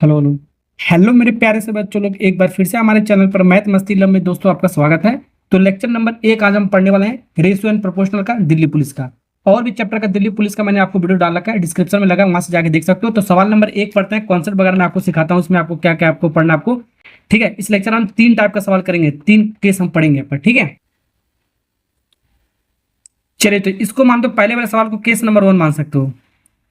Hello hello. Hello मेरे प्यारे से बच्चों लोग, एक बार फिर से हमारे चैनल पर मैथ मस्ती लब में दोस्तों आपका स्वागत है। तो लेक्चर नंबर 1 आज हम पढ़ने वाले हैं रेशियो एंड प्रोपोर्शनल का दिल्ली पुलिस का। और भी चैप्टर का दिल्ली पुलिस का मैंने आपको वीडियो डाल रखा है, डिस्क्रिप्शन में लगा, वहां से जाके देख सकते हो। तो सवाल नंबर 1 पढ़ते हैं। कॉन्सेप्ट वगैरह मैं आपको सिखाता हूँ, उसमें आपको क्या क्या आपको पढ़ना आपको। ठीक है, इस लेक्चर में हम 3 टाइप का सवाल करेंगे, 3 केस हम पढ़ेंगे पर। ठीक है, चलिए तो इसको मान दो, पहले वाले सवाल को केस नंबर 1 मान सकते हो।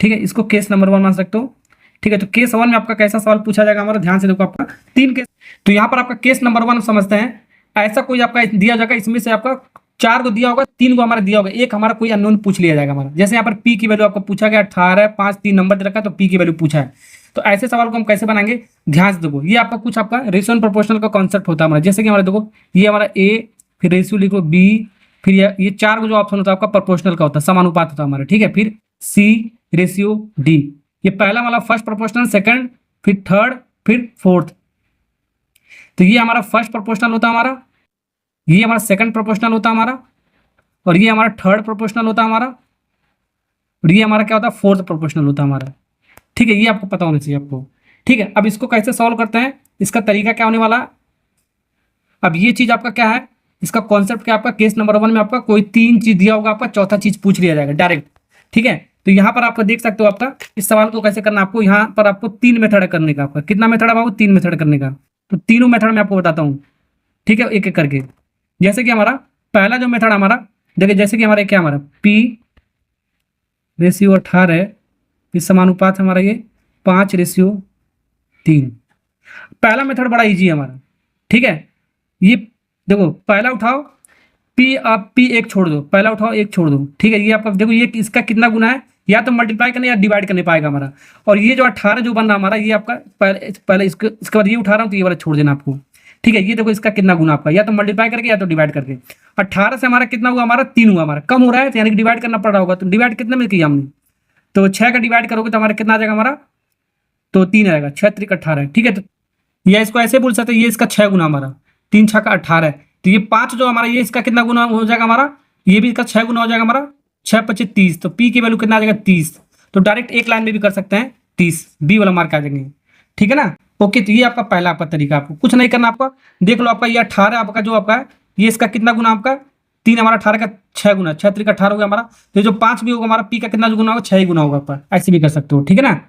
ठीक है, इसको केस नंबर 1 मान सकते हो। ठीक है, तो केस 1 में आपका कैसा सवाल पूछा जाएगा हमारा, ध्यान से देखो। आपका 3 केस। तो यहाँ पर आपका केस नंबर 1 समझते हैं। ऐसा कोई आपका दिया जाएगा, इसमें से आपका 4 को दिया होगा, 3 को हमारा दिया होगा, एक हमारा कोई अननोन पूछ लिया जाएगा हमारा। जैसे यहाँ पर पी की वैल्यू आपको पूछा गया 18, 5, 3 नंबर दे रखा है, तो पी की वैल्यू पूछा है। तो ऐसे सवाल को हम कैसे बनाएंगे, ध्यान से देखो। ये आपका कुछ आपका रेशियो एंड प्रोपोर्शनल का कॉन्सेप्ट होता है हमारा। जैसे कि हमारा देखो, ये हमारा ए, फिर रेशियो लिखो बी, फिर ये 4 को जो ऑप्शन होता है आपका प्रोपोर्शनल का होता है, समानुपात होता है हमारा। ठीक है, फिर सी, रेशियो डी। ये पहला वाला फर्स्ट प्रोपोर्शनल, सेकंड, फिर थर्ड, फिर फोर्थ। तो ये हमारा फर्स्ट प्रोपोर्शनल होता है हमारा, ये हमारा सेकंड प्रोपोर्शनल होता है हमारा, और ये हमारा थर्ड प्रोपोर्शनल होता है हमारा, और ये हमारा क्या होता है, फोर्थ प्रोपोर्शनल होता है हमारा। ठीक है, ये आपको पता होना चाहिए आपको। ठीक है, अब इसको कैसे सॉल्व करते हैं, इसका तरीका क्या होने वाला है। अब ये चीज आपका क्या है, इसका कॉन्सेप्ट क्या, आपका केस नंबर 1 में आपका कोई 3 चीज दिया होगा, आपका चौथा चीज पूछ लिया जाएगा डायरेक्ट। ठीक है, तो यहाँ पर आपको देख सकते हो, आपका इस सवाल को कैसे करना, आपको यहाँ पर आपको 3 मेथड करने का। आपका कितना मेथड है बाबू, 3 मेथड करने का। तो तीनों मेथड मैं आपको बताता हूँ। ठीक है, एक एक करके। जैसे कि हमारा पहला जो मेथड हमारा, देखिए जैसे कि हमारा क्या, हमारा पी रेशियो 18 है, इस समानुपात हमारा ये 5:3। पहला मेथड बड़ा इजी है हमारा। ठीक है, ये देखो, पहला उठाओ पी, आप पी एक छोड़ दो, पहला उठाओ एक छोड़ दो। ठीक है, ये आपका देखो, ये इसका कितना गुना है, या तो मल्टीप्लाई करने या डिवाइड करने पाएगा हमारा। और ये जो 18 जो बन रहा हमारा, ये आपका पहले पहले इसके बाद ये उठा रहा हूँ, तो ये वाला छोड़ देना आपको। ठीक है, ये देखो इसका कितना गुना आपका, या तो मल्टीप्लाई करके या तो डिवाइड करके। 18 से हमारा कितना हुआ, हमारा 3 हुआ, हमारा कम हो रहा है, तो यानी कि डिवाइड करना पड़ रहा होगा। तो डिवाइड कितने में किया हमने, तो 6 का डिवाइड करोगे तो हमारा कितना आ जाएगा हमारा, तो 3 आएगा, 6 3 18। ठीक है, तो या इसको ऐसे बोल सकते हैं, ये इसका 6 गुना हमारा, 3 6 का 18 है। तो ये 5 जो हमारा, ये इसका कितना गुना हो जाएगा हमारा, ये भी इसका 6 गुना हो जाएगा हमारा, 6 25 30। तो पी की वैल्यू कितना आ जाएगा, 30। तो डायरेक्ट एक लाइन में भी कर सकते हैं, 30 बी वाला मार्क आ जाएंगे। ठीक है ना। ओके, तो ये आपका पहला आपका तरीका, आपको कुछ नहीं करना आपका। देख लो आपका ये 18 आपका जो आपका है, ये इसका कितना गुना आपका, 3 हमारा 18 का 6 गुना, 6 3 का 18 हो गया हमारा। तो जो 5 भी होगा हमारा, पी का कितना गुना होगा, 6 ही गुना होगा आपका, ऐसे भी कर सकते हो। ठीक है ना।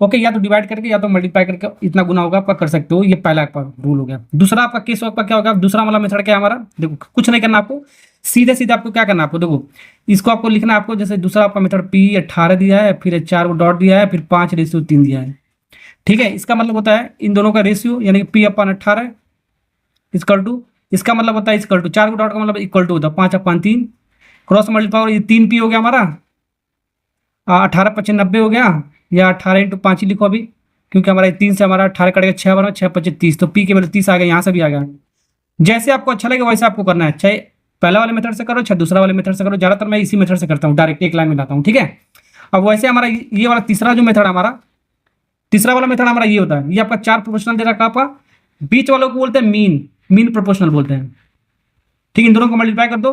ओके, या तो डिवाइड करके या तो मल्टीप्लाई करके इतना गुना होगा आपका, कर सकते हो। ये पहला आपका रूल हो गया। दूसरा आपका केस आपका क्या होगा, दूसरा वाला मेथड क्या है हमारा, देखो कुछ नहीं करना आपको, सीधे सीधे आपको क्या करना, आपको देखो इसको आपको लिखना है आपको। जैसे दूसरा आपका मेथड पी 18 दिया है, फिर 4 को डॉट दिया है, फिर 5:3 दिया है। ठीक है, इसका मतलब होता है इन दोनों का रेशियो, यानी कि पी अपन 18 इक्वल टू, इसका मतलब होता है इक्वल टू 4 को डॉट का मतलब इक्वल टू होता है 5/3, क्रॉस मल्टीप्लाई, ये 3 पी हो गया हमारा, 18 25 90 हो गया, या 18 इंटू 5 ही लिखो अभी, क्योंकि हमारा 3 से हमारा 18 कटेगा, 6 बना, 6 25 30। तो पी के वैल्यू 30 आ गया, यहाँ से भी आ गया। जैसे आपको अच्छा लगे वैसे आपको करना है, चाहे पहला वाले मेथड से करो, चाहे दूसरा वाले मेथड से करो। ज़्यादातर मैं इसी मेथड से करता हूँ, डायरेक्ट एक लाइन में लाता हूँ। ठीक है, अब वैसे हमारा ये वाला तीसरा जो मेथड हमारा, तीसरा वाला मेथड हमारा ये होता है, ये आपका 4 प्रोपोर्शनल दे रखा आपका, बीच वालों को बोलते हैं मीन, मीन प्रोपोर्शनल बोलते हैं। ठीक है, इन दोनों को मल्टीप्लाई कर दो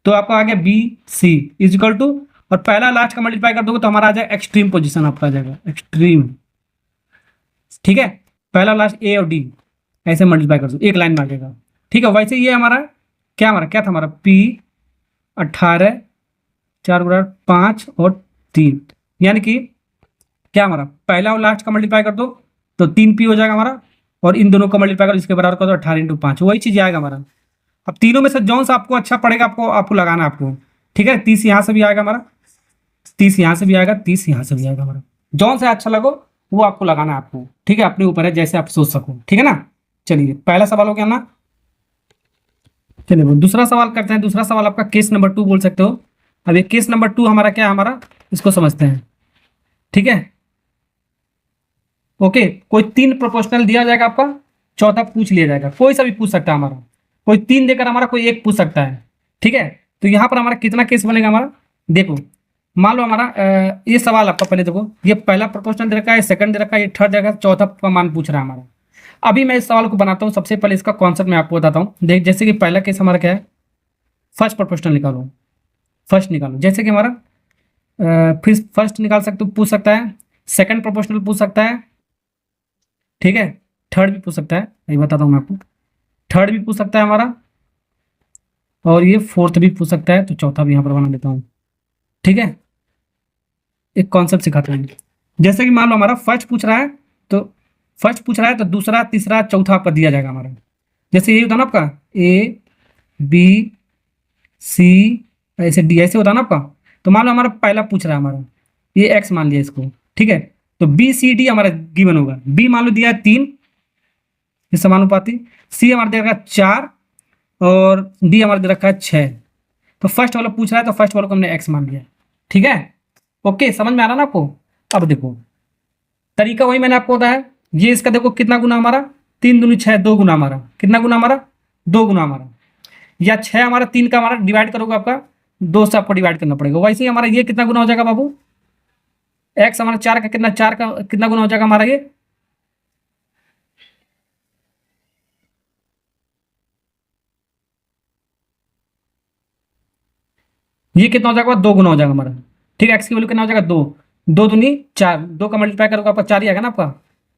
तो आपका आ गया b c is equal to, और पहला लास्ट का मल्टीप्लाई कर दोगे तो हमारा आ जाएगा एक्सट्रीम पोजीशन, आपका आ जाएगा एक्सट्रीम। ठीक है, पहला लास्ट ए और डी ऐसे मल्टीप्लाई कर दो, एक लाइन में आ जाएगा। ठीक है, वैसे ये हमारा क्या था हमारा, पी 18 4 गुणा 5 और 3, यानी कि क्या हमारा पहला और लास्ट का मल्टीप्लाई कर दो तो 3 पी हो जाएगा हमारा, और इन दोनों का मल्टीप्लाई कर इसके बराबर कर दो 18 इंटू 5, वही चीज आएगा हमारा। अब तीनों में से जौन सा आपको अच्छा पड़ेगा आपको आपको लगाना है आपको। ठीक है, 30 यहाँ से भी आएगा हमारा, 30 यहाँ से भी आएगा, 30 यहाँ से भी आएगा हमारा, जौन सा अच्छा लगो वो आपको लगाना है आपको। ठीक है, अपने ऊपर है, जैसे आप सोच सको। ठीक है ना। चलिए पहला सवाल हो गया ना। चलिए वो दूसरा सवाल करते हैं। दूसरा सवाल आपका केस नंबर 2 बोल सकते हो। अब ये केस नंबर 2 हमारा क्या है हमारा, इसको समझते हैं। ठीक है, ओके, कोई 3 प्रोपोर्शनल दिया जाएगा आपका, चौथा पूछ लिया जाएगा, कोई सा भी पूछ सकता है हमारा, कोई 3 देकर हमारा कोई एक पूछ सकता है। ठीक है, तो यहाँ पर हमारा कितना केस बनेगा हमारा, देखो मान लो हमारा ये सवाल आपका, पहले देखो ये पहला प्रोपोर्शनल दे रखा है, सेकंड दे रखा है, ये थर्ड दे रखा है, चौथा का मान पूछ रहा है हमारा। अभी मैं इस सवाल को बनाता हूँ, सबसे पहले इसका कॉन्सेप्ट मैं आपको बताता हूँ। देख, जैसे कि पहला केस हमारा क्या है, फर्स्ट प्रोपोर्शनल निकालो, फर्स्ट निकालो। जैसे कि हमारा फिर फर्स्ट निकाल सकते हो, पूछ सकता है, सेकंड प्रोपोर्शनल पूछ सकता है, ठीक है, थर्ड भी पूछ सकता है, ये बताता हूँ मैं आपको, थर्ड भी पूछ सकता है हमारा, और ये फोर्थ भी पूछ सकता है, तो चौथा भी यहाँ पर बना देता हूँ। ठीक है, एक कॉन्सेप्ट सिखाता हूँ। जैसे कि मान लो हमारा फर्स्ट पूछ रहा है, तो फर्स्ट पूछ रहा है तो दूसरा तीसरा चौथा आपका दिया जाएगा हमारा। जैसे ये होता है ना आपका ए बी सी, ऐसे डी, ऐसे होता है ना आपका। तो मान लो हमारा पहला पूछ रहा है हमारा, ये एक्स मान लिया इसको, ठीक है, तो बी सी डी हमारा गिवन होगा। बी मान लो दिया है 3, ये समानुपाती। सी हमारा दे रखा है 4, और डी हमारा दे रखा है 6। तो फर्स्ट वाला पूछ रहा है, तो फर्स्ट वाला को हमने एक्स मान लिया। ठीक है, ओके, समझ में आ रहा ना आपको। अब देखो तरीका वही मैंने आपको बताया। ये इसका देखो कितना गुना हमारा, 3 दूनी 6, 2 गुना हमारा, कितना गुना हमारा, 2 गुना हमारा, या 6 हमारा 3 का हमारा डिवाइड करोगे आपका 2 से आपको डिवाइड करना पड़ेगा। वैसे ही हमारा ये कितना गुना हो जाएगा बाबू, एक्स हमारा 4 का कितना, 4 का कितना गुना हो जाएगा हमारा ये कितना हो जाएगा, 2 गुना हो जाएगा हमारा। ठीक है, एक्स की वैल्यू कितना हो जाएगा, 2, 2 दूनी 4, 2 का मल्टीप्लाई करोगे आपका 4 ही आएगा ना आपका।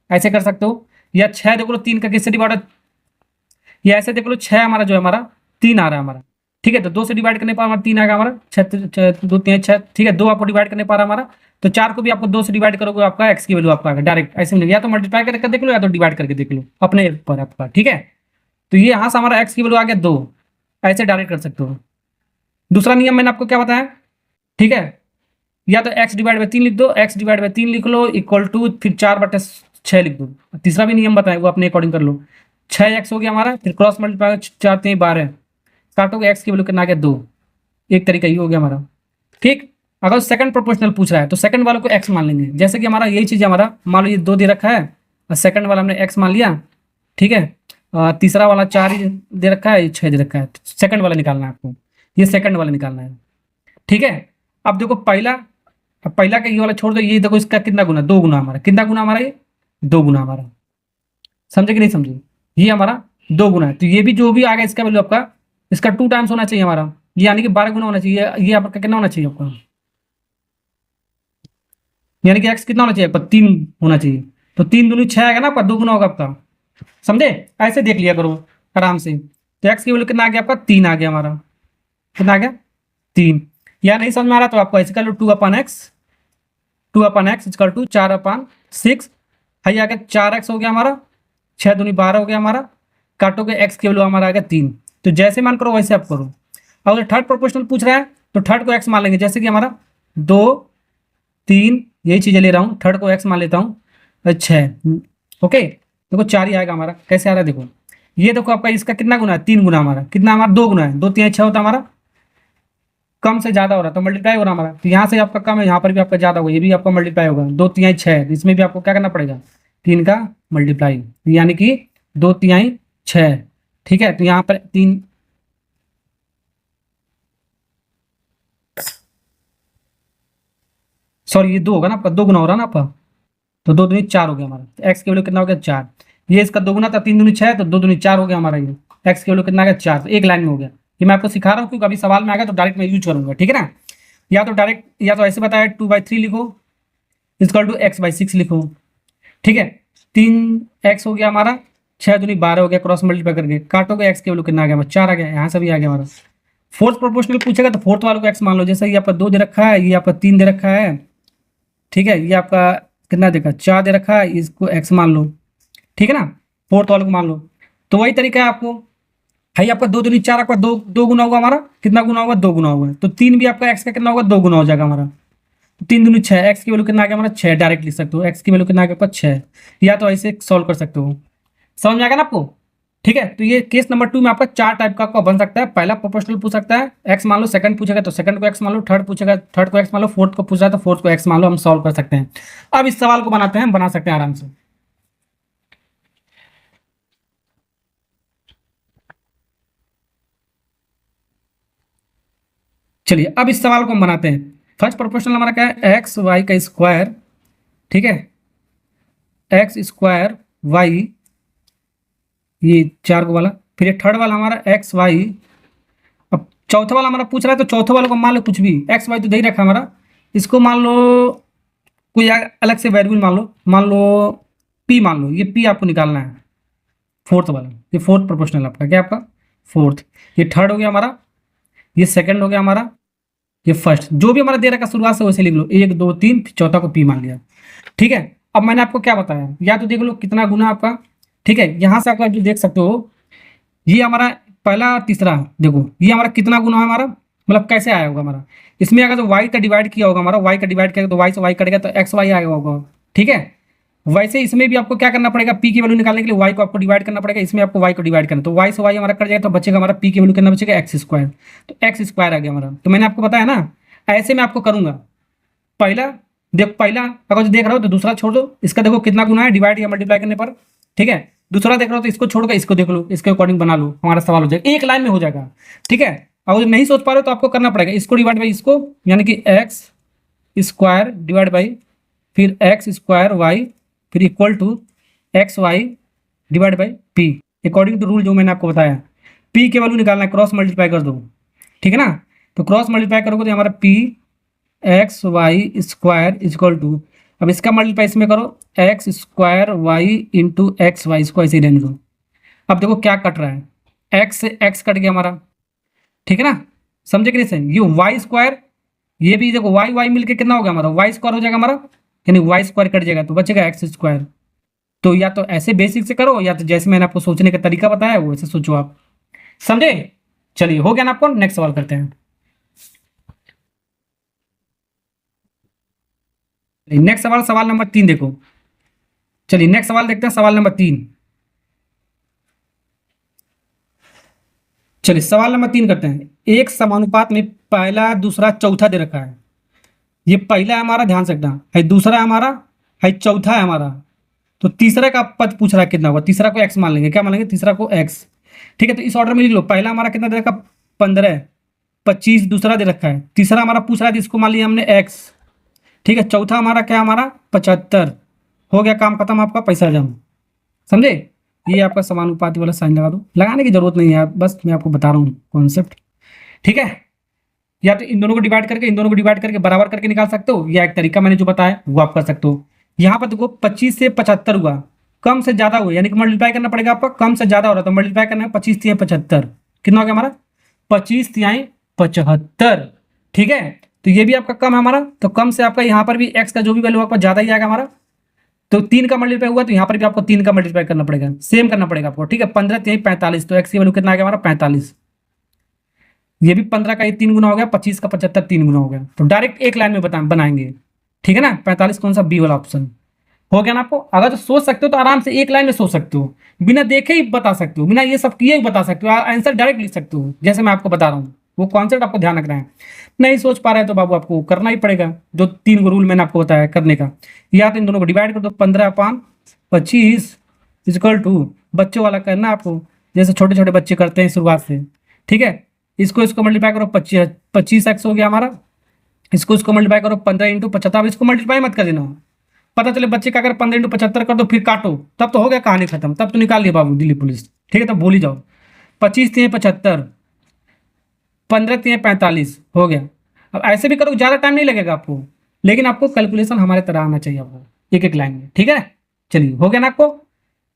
ऐसे कर सकते हो, या 6 देख लो 3 का किससे डिवाइड, या ऐसे देख लो 6 हमारा जो है हमारा 3 आ रहा है हमारा। ठीक है, तो 2 से डिवाइड करने पर हमारा 3 आएगा हमारा, 6 2 3 6। ठीक है, 2 आपको डिवाइड करने पा रहा हमारा, तो 4 को भी आपको 2 से डिवाइड करोगे आपका एक्स की वैल्यू आपका आएगा डायरेक्ट ऐसे मिलेगा। या तो मल्टीप्लाई करके देख लो, या तो डिवाइड करके देख लो अपने पर आपका। ठीक है, तो ये यहाँ से हमारा एक्स की वैल्यू आ गया 2, ऐसे डायरेक्ट कर सकते हो। दूसरा नियम मैंने आपको क्या बताया, ठीक है, या तो एक्स डिवाइड बाई 3 लिख दो, एक्स डिवाइड बाई 3 लिख लो इक्वल टू फिर 4/6 लिख दो। तीसरा भी नियम बताया, वो अपने अकॉर्डिंग कर लो। 6x हो गया हमारा, फिर क्रॉस मल्टीप्लाई 4 3 12, काटोगे एक्स की वैल्यू कितना आ गया 2। एक तरीका ये हो गया हमारा। ठीक, अगर सेकंड प्रोपोर्शनल पूछ रहा है तो सेकंड वाले को एक्स मान लेंगे। जैसे कि हमारा यही चीज़ हमारा, मान लो ये 2 दे रखा है और सेकंड वाला हमने एक्स मान लिया। ठीक है, तीसरा वाला 4 ही दे रखा है, 6 दे रखा है, सेकंड वाला निकालना है आपको, ये सेकंड वाला निकालना है। ठीक है, अब देखो पहला, अब पहला का ये वाला छोड़ दो, ये देखो इसका कितना गुना, 2 गुना हमारा, कितना गुना हमारा ये 2 गुना हमारा। समझे कि नहीं समझे, ये हमारा 2 गुना है, तो ये भी जो भी आ गया इसका वैल्यू आपका, इसका 2 टाइम्स होना चाहिए हमारा, यानी कि 12 गुना होना चाहिए। ये आपका कितना होना चाहिए आपका, यानी कि एक्स कितना होना चाहिए आपका, 3 होना चाहिए। तो 3 दूनी 6 आएगा ना आपका, 2 गुना होगा आपका। समझे, ऐसे देख लिया करो आराम से। तो एक्स की वैल्यू कितना आ गया आपका, 3 आ गया हमारा, कितना आ गया 3। या नहीं समझ में आ रहा तो आपको ऐसे कर लो, 2/x, 2/x इक्वल टू 4/6। है आ गया 4x हो गया हमारा, 6 दूनी 12 हो गया हमारा, काटोगे एक्स की वैल्यू हमारा आ गया 3। तो जैसे मान करो वैसे आप करो। अगर थर्ड प्रोपोर्शनल पूछ रहा है तो थर्ड को एक्स मान लेंगे। जैसे कि हमारा 2 3 यही चीज़ें ले रहा हूँ, थर्ड को एक्स मान लेता हूँ 6। ओके, देखो 4 ही आएगा हमारा, कैसे आ रहा है देखो, ये देखो आपका इसका कितना गुना है, 3 गुना हमारा, कितना हमारा 2 गुना है, 2 3 6 होता हमारा, कम से ज्यादा हो रहा है तो मल्टीप्लाई हो रहा है हमारा। तो यहाँ से आपका कम है, यहाँ पर भी आपका ज्यादा होगा, ये भी आपका मल्टीप्लाई होगा, 2 3 6, इसमें भी आपको क्या करना पड़ेगा, 3 का मल्टीप्लाई, यानी कि 2 3 6। ठीक है, तो यहाँ पर 3, सॉरी ये 2 होगा ना आपका, 2 गुना हो रहा है ना आपका, तो 2 दूनी 4 हो गया हमारा। तो एक्स की वैल्यू कितना हो गया 4, ये इसका 2 गुना था, 3 दूनी 6, तो 2 दूनी 4 हो गया हमारा। ये एक्स की वैल्यू कितना आ गया 4, तो एक लाइन में हो गया। ये मैं आपको सिखा रहा हूँ क्योंकि अभी सवाल में आ गया तो डायरेक्ट मैं यूज करूंगा। ठीक है ना, या तो डायरेक्ट, या तो ऐसे बताया 2/3 लिखो इक्वल टू x/6 लिखो। ठीक है, 3x हो गया हमारा, 6 दूनी 12 हो गया, क्रॉस मल्टीप्लाई करके काटोगे एक्स की वैल्यू कितना आ गया हमारा 4 आ गया, यहाँ से भी आ गया हमारा। फोर्थ प्रोपोर्शनल पूछेगा तो फोर्थ वाले को एक्स मान लो। जैसे ये आपका 2 दे रखा है, ये आपका 3 दे रखा है। ठीक है, ये आपका कितना देखा 4 दे रखा है, इसको एक्स मान लो। ठीक है ना, फोर्थ वाले को मान लो। तो वही तरीका है आपको, है आपका 2 दूनी 4, आपका 2 गुना होगा हमारा, कितना गुना होगा 2 गुना होगा। तो 3 भी आपका एक्स का कितना होगा 2 गुना हो जाएगा हमारा। 3 दूनी 6, एक्स की वैल्यू कितना आ गया हमारा 6, डायरेक्ट लिख सकते हो, एक्स की वैल्यू कितना आ गया आपका 6। या तो ऐसे सॉल्व कर सकते हो, समझ में आ गया ना आपको। ठीक है, तो ये केस नंबर 2 में आपका 4 टाइप का आपका बन सकता है। पहला प्रोपोर्शनल पूछ सकता है, एक्स मान लो, सेकंड पूछेगा तो सेकंड को एक्स मान लो, थर्ड पूछेगा थर्ड को एक्स मान लो, फोर्थ को पूछा तो फोर्थ को एक्स मान लो। हम सॉल्व कर सकते हैं। अब इस सवाल को बनाते हैं, बना सकते हैं आराम से। चलिए अब इस सवाल को हम बनाते हैं। फर्स्ट प्रोपोर्शनल हमारा क्या है, एक्स वाई का स्क्वायर। ठीक है, एक्स स्क्वायर वाई, ये 4 को वाला, फिर ये थर्ड वाला हमारा एक्स वाई। अब चौथा वाला हमारा पूछ रहा है तो चौथे वाले को मान लो कुछ भी, एक्स वाई तो दे ही रखा हमारा, इसको मान लो कोई अलग से वेरिएबल मान लो, पी मान लो, ये पी आपको निकालना है, फोर्थ वाला, ये फोर्थ प्रोपोर्शनल आपका, क्या आपका फोर्थ, ये थर्ड हो गया हमारा, ये सेकंड हो गया हमारा, ये फर्स्ट, जो भी हमारा दे रखा शुरुआत से वैसे लिख लो, 1 2 3, चौथा को पी मान लिया। ठीक है, अब मैंने आपको क्या बताया, या तो देख लो कितना गुना आपका। ठीक है, यहां से आपका जो देख सकते हो, ये हमारा पहला तीसरा, देखो ये हमारा कितना गुना है हमारा, मतलब कैसे आया होगा हमारा, इसमें अगर तो वाई का डिवाइड किया होगा हमारा, वाई का डिवाइड किया तो वाई से वाई कटेगा तो एक्स वाई आएगा होगा। ठीक है, वैसे इसमें भी आपको क्या करना पड़ेगा, पी की वैल्यू निकालने के लिए वाई को आपको डिवाइड करना पड़ेगा, इसमें आपको वाई को डिवाइड करना, तो वाई से वाई हमारा कट जाएगा तो बचेगा हमारा पी की वैल्यू कितना बचेगा, एक्स स्क्वायर, तो एक्स स्क्वायर आ गया हमारा। तो मैंने आपको बताया ना, ऐसे मैं आपको करूंगा, पहला देखो, पहला अगर देख रहे हो तो दूसरा छोड़ दो, इसका देखो कितना गुना है डिवाइड या मल्टीप्लाई करने पर। ठीक है, दूसरा देख रहे हो तो इसको छोड़कर इसको देख लो, इसके अकॉर्डिंग बना लो, हमारा सवाल हो जाएगा, एक लाइन में हो जाएगा। ठीक है, अगर नहीं सोच पा रहे हो तो आपको करना पड़ेगा, इसको डिवाइड बाई इसको, यानी कि एक्स स्क्वायर डिवाइड बाई फिर एक्स स्क्वायर वाई फिर equal to x y divide by p, according to rule जो मैंने आपको बताया। पी के वैल्यू निकालना है, क्रॉस मल्टीप्लाई कर दो। ठीक है ना, तो क्रॉस मल्टीप्लाई करोगे तो हमारा p x y square equal to, अब इसका मल्टीप्लाई इसमें करो, x square y into x y, इसको ऐसे ही रहने दो। अब देखो क्या कट रहा है, एक्स से एक्स कट गया हमारा। ठीक है ना, समझे कि नहीं सही, ये वाई स्क्वायर, ये भी देखो वाई वाई मिलके कितना हो गया हमारा, वाई स्क्वायर हो जाएगा हमारा, यानी वाई स्क्वायर कट जाएगा तो बचेगा एक्स स्क्वायर। तो या तो ऐसे बेसिक से करो, या तो जैसे मैंने आपको सोचने का तरीका बताया वो ऐसे सोचो आप, समझे। चलिए हो गया ना आपको, नेक्स्ट सवाल करते हैं। नेक्स्ट सवाल, सवाल नंबर 3 देखो, चलिए नेक्स्ट सवाल देखते हैं, सवाल नंबर 3। चलिए सवाल नंबर 3 करते हैं। एक समानुपात में पहला दूसरा चौथा दे रखा है, ये पहला है हमारा, ध्यान से रखना है, दूसरा है हमारा, है चौथा है हमारा, तो तीसरा का पद पूछ रहा है कितना होगा, तीसरा को एक्स मान लेंगे, क्या मान लेंगे, तीसरा को एक्स। ठीक है, तो इस ऑर्डर में लिख लो, पहला हमारा कितना दे रखा, 15 25 दूसरा दे रखा है, तीसरा हमारा पूछ रहा है जिसको मान लिया हमने एक्स। ठीक है, चौथा हमारा क्या, हमारा 75, हो गया काम खत्म, आपका पैसा जमा, समझे। ये आपका समानुपाती वाला साइन लगा दो, लगाने की जरूरत नहीं है, बस मैं आपको बता रहा हूँ कॉन्सेप्ट। ठीक है, या तो इन दोनों को डिवाइड करके, इन दोनों को डिवाइड करके बराबर करके निकाल सकते हो, या एक तरीका मैंने जो बताया वो आप कर सकते हो। यहाँ पर देखो 25 से 75 हुआ, कम से ज्यादा हुआ, यानी कि मल्टीप्लाई करना पड़ेगा आपका, कम से ज्यादा हो रहा तो मल्टीप्लाई करना है, 25 तिहाई 75, कितना हो गया हमारा, 25 तिहाई 75। ठीक है, तो ये भी आपका कम है हमारा, तो कम से आपका यहाँ पर भी एक्स का जो भी वैल्यू आपका ज्यादा ही आएगा हमारा, तो 3 का मल्टीप्लाई हुआ तो यहाँ पर भी आपको 3 का मल्टीप्लाई करना पड़ेगा, सेम करना पड़ेगा आपको। ठीक है, 15 तिहाई 45, तो एक्स की वैल्यू कितना आ गया हमारा, 45। ये भी 15 का ये 3 गुना हो गया, 25 का 75 3 गुना हो गया, तो डायरेक्ट एक लाइन में बनाएंगे। ठीक है ना, 45 कौन सा, बी वाला ऑप्शन हो गया ना आपको। अगर तो सोच सकते हो तो आराम से एक लाइन में सोच सकते हो, बिना देखे ही बता सकते हो, बिना ये सब किए ही बता सकते हो, आंसर डायरेक्ट लिख सकते हो, जैसे मैं आपको बता रहा हूँ, वो कॉन्सेप्ट आपको ध्यान रखना है। नहीं सोच पा रहे हैं तो बाबू आपको करना ही पड़ेगा, जो 3 रूल मैंने आपको बताया करने का। या तो इन दोनों को डिवाइड कर दो, 15/25 इक्वल टू, बच्चों वाला करना आपको, जैसे छोटे छोटे बच्चे करते हैं शुरुआत से। ठीक है, इसको मल्टीप्लाई करो, 25 एक्स हो गया हमारा, इसको मल्टीप्लाई करो 15 इंटू 75, इसको मल्टीप्लाई मत कर देना, पता चले बच्चे का अगर 15 इंटू 75 कर दो फिर काटो, तब तो हो गया कहानी खत्म, तब तो निकाल लिया बाबू दिल्ली पुलिस। ठीक है, तब भूल ही जाओ, 25 तिहाई 75, 15 तिहाई 45 हो गया। अब ऐसे भी करो, ज़्यादा टाइम नहीं लगेगा आपको, लेकिन आपको कैलकुलेशन हमारे तरह आना चाहिए आपको, एक एक लाइन में। ठीक है, चलिए हो गया ना आपको,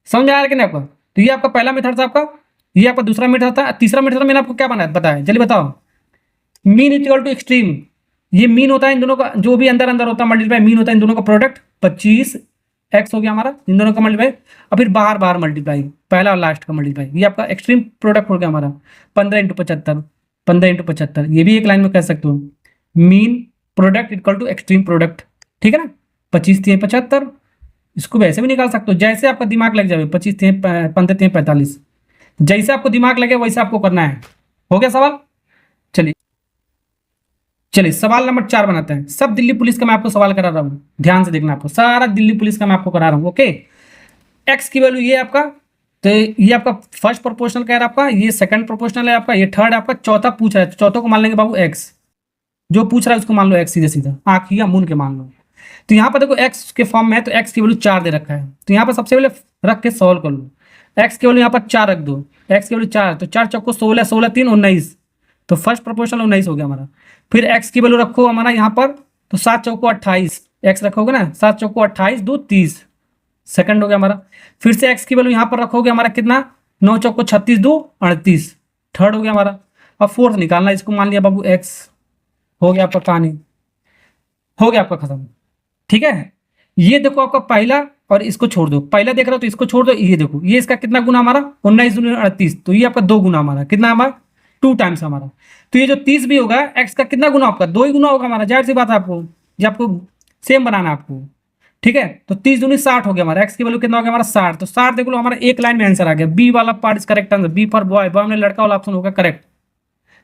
समझ आया कि नहीं आपको। तो ये आपका पहला मेथड था आपका, ये आपका दूसरा मेथड था, तीसरा मेथड मैंने आपको क्या बताया, चलिए बताओ, मीन इक्वल टू एक्सट्रीम। ये मीन होता है इन दोनों का, जो भी अंदर अंदर होता है मल्टीप्लाई, मीन होता है इन दोनों का प्रोडक्ट, 25 एक्स हो गया हमारा, इन दोनों का मल्टीप्लाई, और फिर बाहर बाहर मल्टीप्लाई, पहला और लास्ट का मल्टीप्लाई, ये आपका एक्सट्रीम प्रोडक्ट हो गया हमारा, 15 इंटू 75, 15 इंटू 75, ये भी एक लाइन में कह सकते हो, mean product equal to extreme product. ठीक है ना, 25 तिहाई 75, इसको वैसे भी निकाल सकते हो, जैसे आपका दिमाग लग जाए, 25 तिहाई 15 तिहाई 45, जैसे आपको दिमाग लगे वैसे आपको करना है। हो गया सवाल, चलिए चलिए सवाल नंबर 4 बनाते हैं। सब दिल्ली पुलिस का मैं आपको सवाल करा रहा हूँ, ध्यान से देखना, आपको सारा दिल्ली पुलिस का मैं आपको करा रहा हूँ। ओके, एक्स की वैल्यू ये आपका, तो ये आपका फर्स्ट प्रोपोर्शनल कह रहा है आपका, ये सेकंड प्रोपोर्शनल है आपका, ये थर्ड आपका, चौथा पूछ रहा है, चौथों को मान लेंगे बाबू एक्स, जो पूछ रहा है उसको मान लो एक्स, सीधे सीधा आँख या मुन के मान लो। तो यहाँ पर देखो एक्स के फॉर्म में है, तो एक्स की वैल्यू 4 दे रखा है, तो यहाँ पर सबसे पहले रख के सॉल्व कर लो, एक्स की वैल्यू यहाँ पर 4 रख दो, एक्स की वैल्यू 4, तो 4 चौको 16, 16 3 19, तो फर्स्ट प्रोपोर्शनल 19 हो गया हमारा। फिर एक्स की वैल्यू रखो हमारा यहाँ पर, तो 7 चौको 28, एक्स रखोगे ना, 7 चौको 28 2 30, सेकंड हो गया हमारा। फिर से एक्स की वैल्यू यहाँ पर रखोगे हमारा कितना, 9 चौको 36 2 38, थर्ड हो गया हमारा। अब फोर्थ निकालना, इसको मान लिया बाबू एक्स, हो गया आपका कहानी, हो गया आपका खत्म। ठीक है, ये देखो आपका पहला, और इसको छोड़ दो, पहला देख रहे हो तो इसको छोड़ दो, ये देखो ये इसका कितना गुना हमारा 19 दूनी 38, तो ये आपका 2 गुना हमारा कितना हमारा 2 टाइम्स हमारा। तो ये जो 30 भी होगा एक्स का कितना गुना आपका 2 ही गुना होगा हमारा, जाहिर सी बात है आपको, ये आपको सेम बनाना है आपको। ठीक है, तो 30 दूनी 60 हो गया हमारा, एक्स की वैल्यू कितना हो गया हमारा 60, तो 60 देख लो हमारा एक लाइन में आंसर आ गया, बी वाला part is correct answer, b for boy, boy में लड़का वाला ऑप्शन होगा करेक्ट।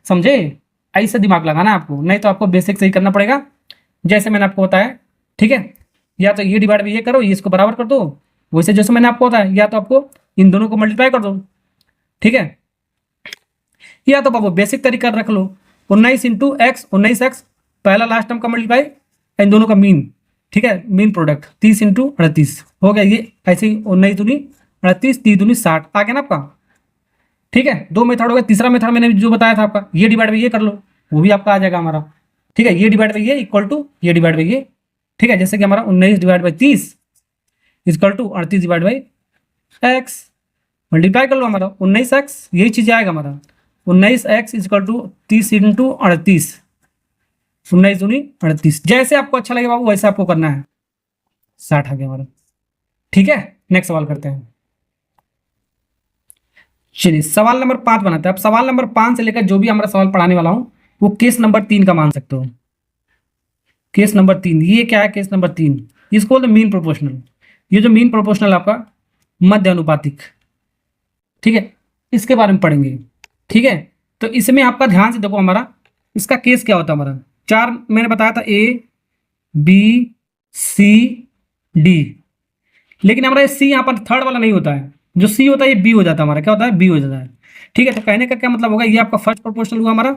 समझे, ऐसे दिमाग लगाना है आपको, नहीं तो आपको बेसिक सही करना पड़ेगा जैसे मैंने आपको बताया। ठीक है, या तो ये डिवाइड बाई ये करो, ये इसको बराबर कर दो, वैसे जैसे मैंने आपको बताया, या तो आपको इन दोनों को मल्टीप्लाई कर दो। ठीक है, या तो बाबू बेसिक तरीका रख लो, 19 इंटू एक्स, 19x पहला लास्ट टर्म का मल्टीप्लाई, इन दोनों का मीन। ठीक है, मीन प्रोडक्ट 30 इंटू 38 हो गया, ये ऐसे ही 19 दूनी 38, 30 दूनी 60 आ गया ना आपका। ठीक है, 2 मेथड हो गया, तीसरा मेथड मैंने जो बताया था आपका, ये डिवाइड बाई ये कर लो, वो भी आपका आ जाएगा हमारा। ठीक है, ये डिवाइड बाई ये इक्वल टू ये डिवाइड बाई ये। ठीक है, जैसे कि हमारा 19 divide by 30 equal to 38 divide by x, multiply कर लो हमारा 19x, यही चीज आएगा हमारा 19x इक्वल टू 30 इंटू 38, 19 दूनी 38, जैसे आपको अच्छा लगे बाबू वैसे आपको करना है। 60 आ गया हमारा। ठीक है, नेक्स्ट सवाल करते हैं। चलिए सवाल नंबर 5 बनाते हैं। अब सवाल नंबर 5 से लेकर जो भी हमारा सवाल पढ़ाने वाला हूं वो केस नंबर 3 का मान सकते हो। केस नंबर 3, ये क्या है केस नंबर 3, इसको बोलते मीन प्रोपोर्शनल। ये जो मीन प्रोपोर्शनल आपका मध्य अनुपातिक, ठीक है, इसके बारे में पढ़ेंगे। ठीक है, तो इसमें आपका ध्यान से देखो, हमारा इसका केस क्या होता है, हमारा 4 मैंने बताया था, ए बी सी डी, लेकिन हमारा सी यहाँ पर थर्ड वाला नहीं होता है, जो सी होता है ये बी हो जाता है हमारा, क्या होता है बी हो जाता है। ठीक है, तो कहने का क्या मतलब होगा, ये आपका फर्स्ट प्रोपोर्शनल हुआ हमारा,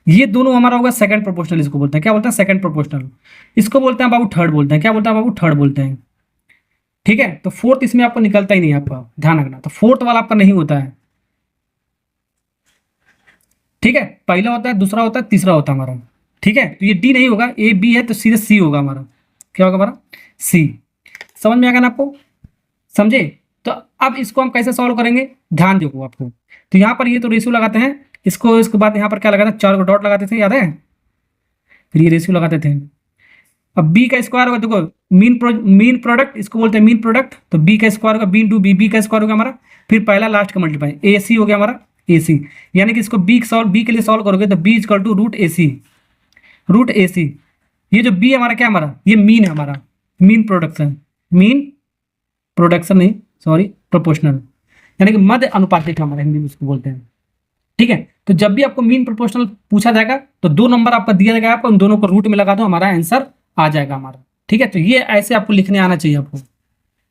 ये दोनों हमारा होगा सेकंड प्रोपोर्शनल, इसको बोलते हैं क्या बोलते हैं सेकंड प्रोपोर्शनल, इसको बोलते हैं बाबू थर्ड बोलते हैं, क्या बोलते हैं बाबू थर्ड बोलते हैं। ठीक है, तो फोर्थ इसमें आपको निकलता ही नहीं है, आपका ध्यान रखना, तो फोर्थ वाला आपका नहीं होता है। ठीक है, पहला होता है, दूसरा होता है, तीसरा होता है हमारा। ठीक है, तो ये डी नहीं होगा, ए बी है तो सीधे सी होगा हमारा, क्या होगा हमारा सी। समझ में आ गया ना आपको, समझे। तो अब इसको हम कैसे सॉल्व करेंगे, ध्यान देखो आपको, तो यहाँ पर ये तो रेशियो लगाते हैं, इसको इसके बाद यहाँ पर क्या लगाते हैं, 4 को डॉट लगाते थे, याद है, फिर ये रेशियो लगाते थे। अब बी का स्क्वायर होगा, देखो मीन प्रोडक्ट इसको बोलते हैं मीन प्रोडक्ट, तो बी का स्क्वायर होगा बी इंटू बी, बी का स्क्वायर होगा हमारा, फिर पहला लास्ट का मल्टीप्लाई, ए सी हो गया हमारा, ए सी, यानी कि इसको बी के लिए सॉल्व करोगे तो B equal to root A C, root A C. ये जो बी हमारा क्या हमारा, ये मीन है हमारा, मीन प्रोडक्शन, मीन प्रोडक्शन नहीं सॉरी प्रोपोर्शनल, यानी कि मध्य अनुपातिक हमारा हिंदी में इसको बोलते हैं। ठीक है, तो जब भी आपको मीन प्रोपोर्शनल पूछा जाएगा तो 2 नंबर आपका दिया जाएगा, आपको उन दोनों को रूट में लगा दो, हमारा आंसर आ जाएगा हमारा। ठीक है, तो ये ऐसे आपको लिखने आना चाहिए आपको।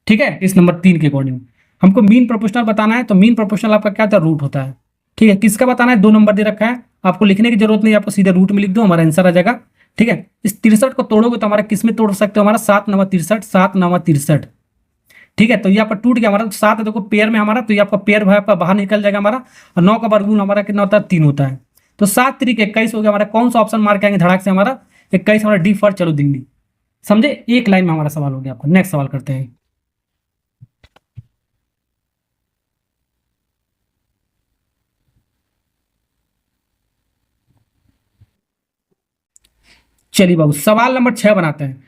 ठीक है, इस नंबर 3 के अकॉर्डिंग हमको मीन प्रोपोर्शनल बताना है, तो मीन प्रोपोर्शनल आपका क्या होता है, रूट होता है। ठीक है, किसका बताना है, 2 नंबर दे रखा है, आपको लिखने की जरूरत नहीं, आपको सीधे रूट में लिख दो, हमारा आंसर आ जाएगा। ठीक है, इस 63 को तोड़ोगे तो हमारा किस में तोड़ सकते हो, हमारा 7 9 63, 7 9 63। ठीक है, तो ये आपका टूट गया हमारा, 7 देखो पेयर में हमारा, तो ये आपका पेयर भाई आपका बाहर निकल जाएगा हमारा, और 9 का वर्गमूल हमारा कितना होता है, 3 होता है, तो 7 3 21 हो गया हमारा। कौन सा ऑप्शन मार के आएंगे धड़ाक से, हमारा 21 हमारा डी फॉर चलो दिल्ली। समझे, एक लाइन में हमारा सवाल हो गया। आपको नेक्स्ट सवाल करते हैं। चलिए बाबू सवाल नंबर 6 बनाते हैं।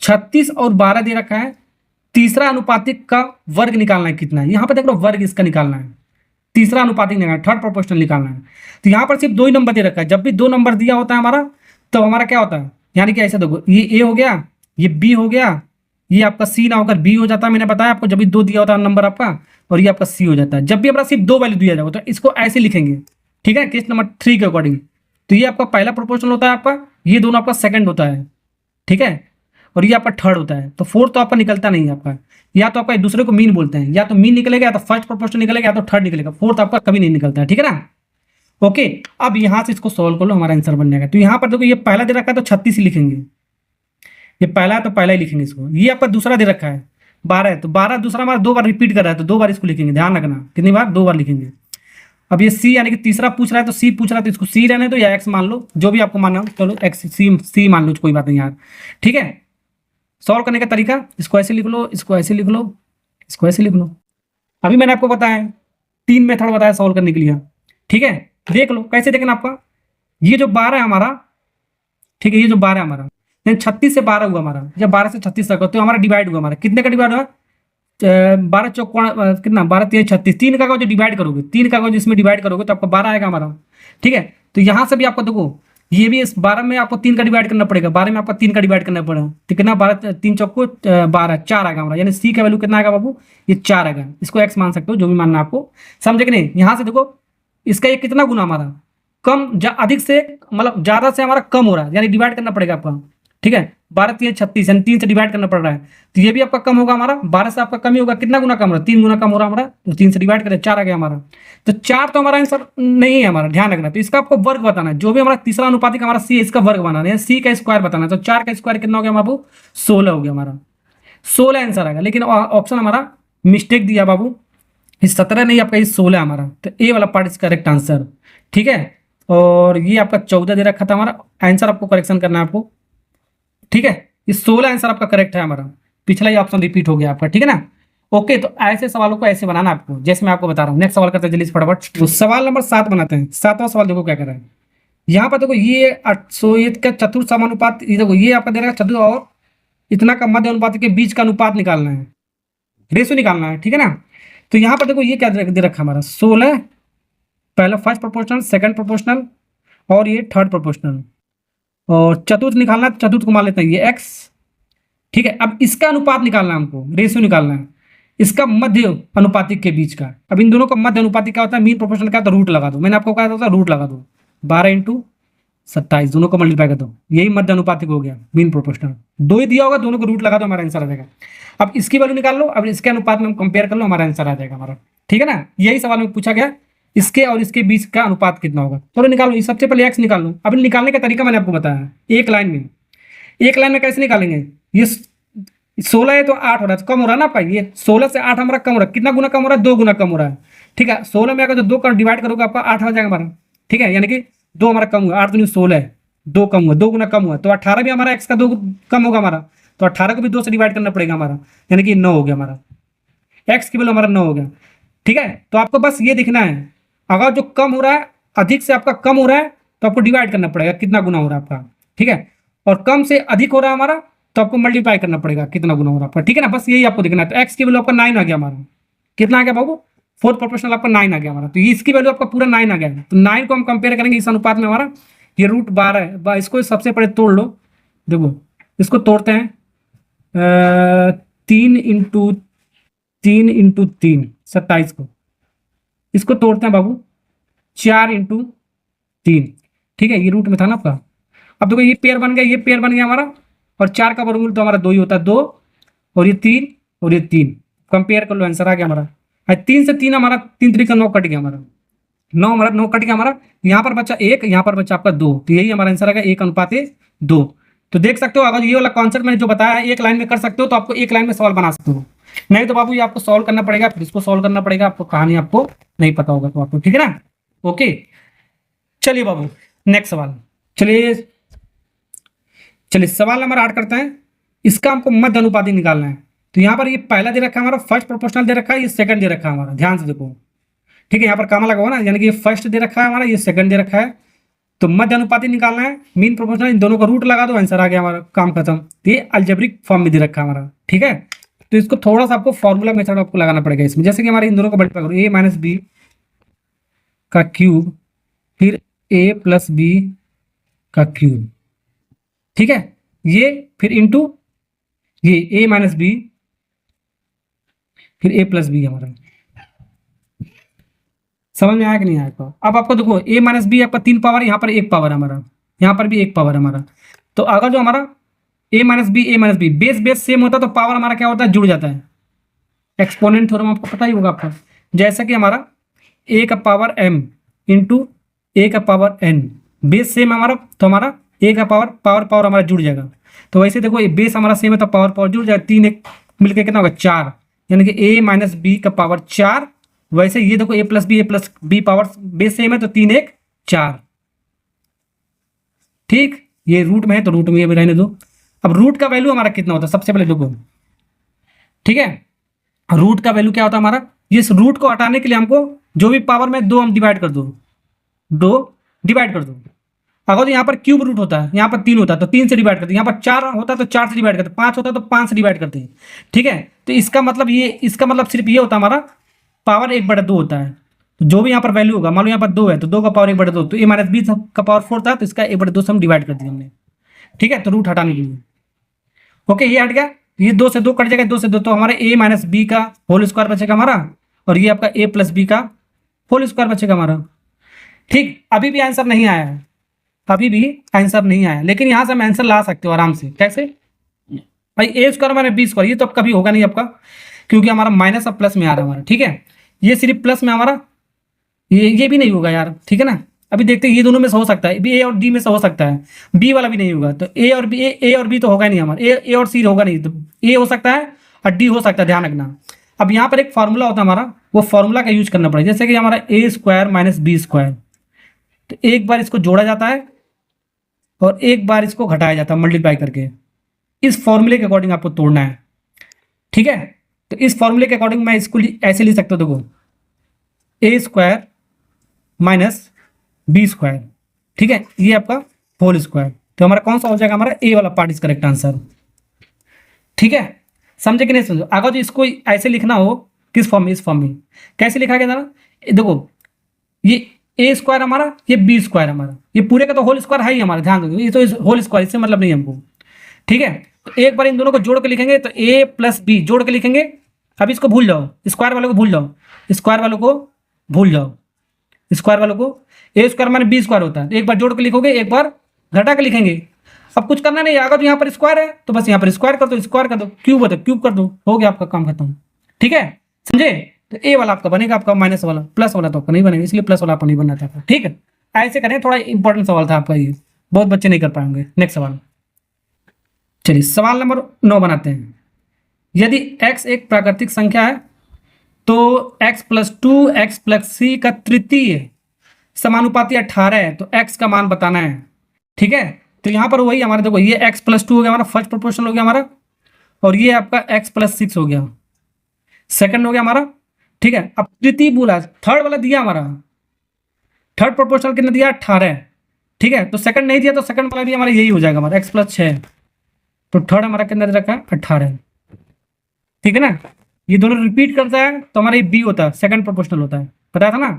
36 और 12 दे रखा है, तीसरा अनुपातिक का वर्ग निकालना है, कितना है, यहाँ पर देख लो वर्ग इसका निकालना है, तीसरा अनुपातिक निकालना है, थर्ड प्रोपोर्शनल निकालना है। तो यहाँ पर सिर्फ 2 ही नंबर दे रखा है, जब भी 2 नंबर दिया होता है हमारा तो हमारा क्या होता है, यानी कि ऐसे देखो, ये ए हो गया, ये बी हो गया, ये आपका सी ना होकर बी हो जाता है, मैंने बताया आपको, जब भी 2 दिया होता है नंबर आपका, और ये आपका सी हो जाता है। जब भी हमारा सिर्फ 2 वैल्यू दिया जाएगा तो इसको ऐसे लिखेंगे। ठीक है, केस नंबर 3 के अकॉर्डिंग, तो ये आपका पहला प्रोपोर्शनल होता है आपका, ये दोनों आपका सेकंड होता है। ठीक है, और ये आपका थर्ड होता है, तो फोर्थ तो आपका निकलता नहीं है आपका, या तो आपका एक दूसरे को मीन बोलते हैं, या तो मीन निकलेगा, या तो फर्स्ट प्रोपोर्शनल निकलेगा, या तो थर्ड निकलेगा, फोर्थ आपका कभी नहीं निकलता है। ठीक है ना, ओके। अब यहां से इसको सोल्व कर लो, हमारा आंसर बन जाएगा। तो यहाँ पर देखो ये पहला दे रखा है तो 36 ही लिखेंगे, ये पहला है तो पहला ही लिखेंगे इसको। ये आपका दूसरा दे रखा है 12 है, तो 12 दूसरा हमारा 2 बार रिपीट कर रहा है, तो 2 बार इसको लिखेंगे, ध्यान रखना कितनी बार, 2 बार लिखेंगे। अब ये सी यानी कि तीसरा पूछ रहा है, तो सी पूछ रहा है तो इसको सी रहने दो, या एक्स मान लो, जो भी आपको मानना हो, चलो एक्स सी मान लो, कोई बात नहीं यार। ठीक है, सॉल्व करने का तरीका, इसको ऐसे लिख लो, इसको ऐसे लिख लो, इसको ऐसे लिख लो। अभी मैंने आपको बताया 3 मेथड बताया सॉल्व करने के लिए, ठीक है। देख लो कैसे देखना आपका, ये जो 12 है हमारा, ठीक है, ये जो 12 है हमारा, 36 से 12 हुआ हमारा, जब 12 से 36 तक तो हमारा डिवाइड हुआ, हमारा कितने का डिवाइड हुआ, 12 चौक कितना, 12 3 36, 3 का जो डिवाइड करोगे, 3 का जो इसमें डिवाइड करोगे तो आपको 12 आएगा हमारा, ठीक है। तो यहाँ से भी आपको देखो, ये भी इस 12 में आपको 3 का डिवाइड करना पड़ेगा, 12 में आपको 3 का डिवाइड करना पड़ेगा, तो कितना, 12 3 चौक को 12, 4 आएगा हमारा, यानी सी का वैल्यू कितना आएगा बाबू, ये 4 आएगा। इसको एक्स मान सकते हो, जो भी मानना आपको, समझे कि नहीं। यहाँ से देखो इसका ये कितना गुना हमारा कम, अधिक से मतलब ज्यादा से हमारा कम हो रहा है, यानी डिवाइड करना पड़ेगा आपका, ठीक है। 12 3 36, यानी 3 से डिवाइड करना पड़ रहा है, तो ये भी आपका कम होगा हमारा, 12 से आपका कम ही होगा, कितना गुना कम हो रहा है, 3 गुना कम हो रहा है हमारा, तो 3 से डिवाइड करें, 4 आ गया हमारा। तो 4 तो हमारा आंसर नहीं है हमारा, ध्यान रखना। तो इसका आपको वर्ग बताना है, जो भी हमारा तीसरा अनुपातिक हमारा सी है, इसका वर्ग बनाना है, सी का स्क्वायर बताना है। तो 4 का स्क्वायर कितना हो गया बाबू, 16 हो गया हमारा, 16 आंसर आएगा। लेकिन ऑप्शन हमारा मिस्टेक दिया बाबू, इस 17 नहीं, आपका ये 16 हमारा, तो ए वाला पार्ट इज करेक्ट आंसर, ठीक है। और ये आपका 14 दे रखा था हमारा आंसर, आपको करेक्शन करना है आपको, ठीक है। ये 16 आंसर आपका करेक्ट है हमारा, पिछला ही ऑप्शन रिपीट हो गया आपका, ठीक है ना। ओके, तो ऐसे सवालों को ऐसे बनाना आपको, जैसे मैं आपको बता रहा हूँ। नेक्स्ट सवाल करते हैं जल्दी से फटाफट। तो सवाल नंबर 7 बनाते हैं। 7वां सवाल देखो क्या कर रहा है यहाँ पर, देखो ये 800 का चतुर्थ समानुपात, ये देखो ये आपका दे रहा है चतुर्थ और इतना का मध्य अनुपात के बीच का अनुपात निकालना है, रेशो निकालना है, ठीक है ना। तो यहाँ पर देखो ये क्या दे रखा हमारा, 16 पहला फर्स्ट प्रोपोर्शनल, सेकंड प्रोपोर्शनल और ये थर्ड प्रोपोर्शनल, और चतुर्थ निकालना है, चतुर्थ को मान लेते हैं ये x, ठीक है। अब इसका अनुपात निकालना है हमको, रेशियो निकालना है इसका मध्य अनुपातिक के बीच का। अब इन दोनों का मध्य अनुपातिक क्या होता है, मीन प्रोपोर्शनल क्या होता है, रूट लगा दो। मैंने आपको कहा था रूट लगा दो, 12 × 27 दोनों को मल्टीप्लाई कर दो, यही मध्य अनुपातिक हो गया, मीन प्रोपोर्शनल। 2 ही दिया होगा, दोनों को रूट लगा दो, हमारा आंसर आ जाएगा। अब इसकी वैल्यू निकाल लो, अब इसके अनुपात में हम कंपेयर कर लो, हमारा आंसर आ जाएगा हमारा, ठीक है ना। यही सवाल में पूछा गया, इसके और इसके बीच का अनुपात कितना होगा। चलो निकालो, सबसे पहले एक्स निकाल लो। अब निकालने का तरीका मैंने आपको बताया, एक लाइन में, एक लाइन में कैसे निकालेंगे, ये 16 है तो 8 हो रहा है, तो कम हो रहा है ना आपका, ये 16 से 8 हमारा कम हो रहा है, कितना गुना कम हो रहा है, 2 गुना कम हो रहा है, ठीक है। 16 में अगर 2 का डिवाइड करोगे आपका 8 हो जाएगा हमारा, ठीक है, यानी कि 2 हमारा कम हुआ, 8 दूनी 16 है, 2 कम हुआ, 2 गुना कम हुआ, तो 18 भी हमारा एक्स का 2 कम होगा हमारा, तो 18 को भी 2 से डिवाइड करना पड़ेगा हमारा, यानी कि 9 हो गया हमारा, एक्स की वैल्यू हमारा 9 हो गया, ठीक है। तो आपको बस ये दिखना है, अगर जो कम हो रहा है, अधिक से आपका कम हो रहा है, तो आपको डिवाइड करना पड़ेगा कितना गुना हो रहा है आपका, ठीक है। और कम से अधिक हो रहा है हमारा, तो आपको मल्टीप्लाई करना पड़ेगा कितना गुना हो रहा है आपका, ठीक है ना। बस यही आपको देखना है। तो एक्स की वैल्यू आपका 9 आ गया हमारा, कितना आ गया बाबू, फोर्थ प्रोपोर्शनल आपका 9 आ गया हमारा, तो इसकी वैल्यू आपका पूरा 9 आ गया है। तो 9 को हम कंपेयर करेंगे इस अनुपात में हमारा, ये √12 है, इसको सबसे पहले तोड़ लो, देखो इसको तोड़ते हैं, 3 × 3 × 3 27 को, इसको तोड़ते हैं बाबू 4 × 3, ठीक है, ये रूट में था ना आपका। अब देखो ये पेयर बन गया, ये पेयर बन गया हमारा, और 4 का वर्गमूल तो हमारा 2 ही होता है, 2 और ये 3 और ये 3, कंपेयर कर लो, आंसर आ गया हमारा। 3 से 3 हमारा 3 3 का 9 कट गया हमारा, 9 हमारा 9 कट गया हमारा, यहाँ पर बचा 1, यहाँ पर बचा आपका 2, तो यही हमारा आंसर आ गया 1:2। तो देख सकते हो, अगर ये वाला कॉन्सेप्ट मैंने जो बताया है एक लाइन में कर सकते हो, तो आपको एक लाइन में सवाल बना सकते हो, नहीं तो बाबू ये आपको सॉल्व करना पड़ेगा, फिर इसको सॉल्व करना पड़ेगा, आपको कहानी आपको नहीं पता होगा तो आपको, ठीक है ना। ओके, चलिए बाबू नेक्स्ट सवाल, चलिए चलिए सवाल नंबर 8 करते हैं। इसका हमको मध्य अनुपातिक निकालना है। तो यहाँ पर ये पहला दे रखा है हमारा, फर्स्ट प्रोपोर्शनल दे रखा है, ये सेकंड दे रखा है हमारा, ध्यान से देखो, ठीक है, यहाँ पर कामा लगा हुआ ना, यानी कि ये फर्स्ट दे रखा है हमारा, ये सेकंड दे रखा है। तो मध्य अनुपातिक निकालना है, मीन प्रोपोर्शनल, इन दोनों का रूट लगा दो, आंसर आ गया हमारा, काम खत्म। तो ये अलजेब्रिक फॉर्म में दे रखा है हमारा, ठीक है। तो इसको थोड़ा सा आपको फॉर्मूला मेथड आपको लगाना पड़ेगा इसमें, जैसे कि हमारे इन दोनों को मल्टीप्लाई करो, a - b का क्यूब, फिर a + b का क्यूब, ठीक है, ये फिर इंटू ये a - b, फिर a + b हमारा, समझ में आया कि नहीं आया? अब आपको देखो a - b आपका 3 पावर, यहाँ पर 1 पावर हमारा, यहाँ पर भी 1 पावर हमारा। तो अगर जो हमारा a - b base base same होता है, तो पावर हमारा क्या होता है, जुड़ जाता है। एक्सपोनेंट थ्योरम आपको पता ही होगा आपका, जैसा कि हमारा a का पावर m इंटू a का पावर n, बेस सेम हमारा, तो हमारा a का पावर हमारा जुड़ जाएगा। तो वैसे देखो ये बेस हमारा सेम है, तो पावर जुड़ जाएगा, 3 1 मिलकर कितना होगा, 4, यानी कि a - b का पावर 4। वैसे ये देखो a + b power base same है, तो 3 1 4, ठीक। ये रूट में है तो रूट में ये भी रहने दो। अब रूट का वैल्यू हमारा कितना होता है, सबसे पहले देखो, ठीक है, रूट का वैल्यू क्या होता है हमारा, ये इस रूट को हटाने के लिए हमको जो भी पावर में दो हम डिवाइड कर दो, दो डिवाइड कर दो। अगर तो यहाँ पर क्यूब रूट होता है, यहाँ पर 3 होता है तो 3 से डिवाइड करते हैं, यहाँ पर 4 होता है तो 4 से डिवाइड करते हैं, 5 होता है तो 5 से डिवाइड करते हैं। ठीक है, तो इसका मतलब ये, इसका मतलब सिर्फ ये होता है हमारा पावर 1/2 होता है। तो जो भी यहाँ पर वैल्यू होगा, मान लो यहाँ पर 2 है तो 2 का पावर 1/2, तो a-b का पावर 4 था तो इसका 1/2 से हम डिवाइड कर दिया हमने। ठीक है, तो रूट हटाने के लिए ओके, ये हट गया, ये 2 से 2 कट जाएगा, 2 से 2 तो हमारे a-b का होल स्क्वायर बचेगा हमारा, और ये आपका a+b का होल स्क्वायर बचेगा हमारा। ठीक, अभी भी आंसर नहीं आया है, अभी भी आंसर नहीं आया, लेकिन यहाँ से हम आंसर ला सकते हो आराम से। कैसे भाई, ए स्क्वायर माइनस बी स्क्वायर, ये तो अब कभी होगा नहीं आपका, क्योंकि हमारा माइनस अब प्लस में आ रहा है हमारा। ठीक है, ये सिर्फ प्लस में हमारा, ये भी नहीं होगा यार। ठीक है ना, अभी देखते हैं, ये दोनों में से हो सकता है, बी ए और डी में से हो सकता है, बी वाला भी नहीं होगा, तो ए और बी, ए और बी तो होगा नहीं हमारा, ए और सी होगा नहीं, तो ए हो सकता है और डी हो सकता है, ध्यान रखना। अब यहाँ पर एक फॉर्मूला होता है हमारा, वो फॉर्मूला का यूज करना पड़ेगा, जैसे कि हमारा ए स्क्वायर माइनस बी स्क्वायर, तो एक बार इसको जोड़ा जाता है और एक बार इसको घटाया जाता है मल्टीप्लाई करके। इस फॉर्मूले के अकॉर्डिंग आपको तोड़ना है। ठीक है, तो इस फॉर्मूले के अकॉर्डिंग मैं इसको ऐसे लिख सकता हूँ, देखो ए स्क्वायर माइनस बी स्क्वायर, ठीक है, ये आपका होल स्क्वायर, तो हमारा कौन सा हो जाएगा, हमारा ए वाला पार्ट इज करेक्ट आंसर। ठीक है, समझे कि नहीं समझो। अगर तो इसको ऐसे लिखना हो, किस फॉर्म में, इस फॉर्म में कैसे लिखा गया था, देखो ये ए स्क्वायर हमारा, ये बी स्क्वायर हमारा, ये पूरे का तो होल स्क्वायर है ही हमारा, ध्यान दो, ये तो होल स्क्वायर, इससे मतलब नहीं हमको। ठीक है, तो एक बार इन दोनों को जोड़ के लिखेंगे, तो ए प्लस बी जोड़ के लिखेंगे। अब इसको भूल जाओ, स्क्वायर वालों को भूल जाओ, स्क्वायर वालों को भूल जाओ, स्क्वायर वालों को, ए स्क्वायर माने बी स्क्वायर होता है, तो एक बार जोड़ के लिखोगे, एक बार घटा के लिखेंगे। अब कुछ करना नहीं है, अगर तो यहाँ पर स्क्वायर है तो बस यहाँ पर स्क्वायर कर दो, स्क्वायर कर दो, क्यूब है तो क्यूब कर दो, हो गया आपका काम खत्म। ठीक है, समझे। तो ए वाला आपका बनेगा, आपका माइनस वाला, प्लस वाला तो आपका नहीं बनेगा, इसलिए प्लस वाला आपको नहीं बनना था। ठीक है, ऐसे करें, थोड़ा इंपॉर्टेंट सवाल था आपका ये, बहुत बच्चे नहीं कर पाएंगे। नेक्स्ट सवाल, चलिए सवाल नंबर 9 बनाते हैं। यदि x एक प्राकृतिक संख्या है तो x प्लस 2 x प्लस सी का तृतीय समानुपाती 18 है, तो x का मान बताना है। ठीक है, तो यहाँ पर वही हमारा, देखो ये x प्लस 2 हो गया हमारा, फर्स्ट प्रोपोर्शनल हो गया हमारा, और ये आपका x प्लस 6 हो गया, सेकंड हो गया हमारा। ठीक है, अब तृतीय बोला, थर्ड वाला दिया हमारा, थर्ड प्रोपोर्शनल कितना दिया, 18। ठीक है, तो सेकंड नहीं दिया, तो सेकंड वाला भी हमारा यही हो जाएगा हमारा, x प्लस 6, तो थर्ड हमारा कितना दे रखा है, 18। ठीक है ना, ये दोनों रिपीट करता है तो हमारा ये बी होता है, सेकंड प्रोपोर्शनल होता है, पता था ना।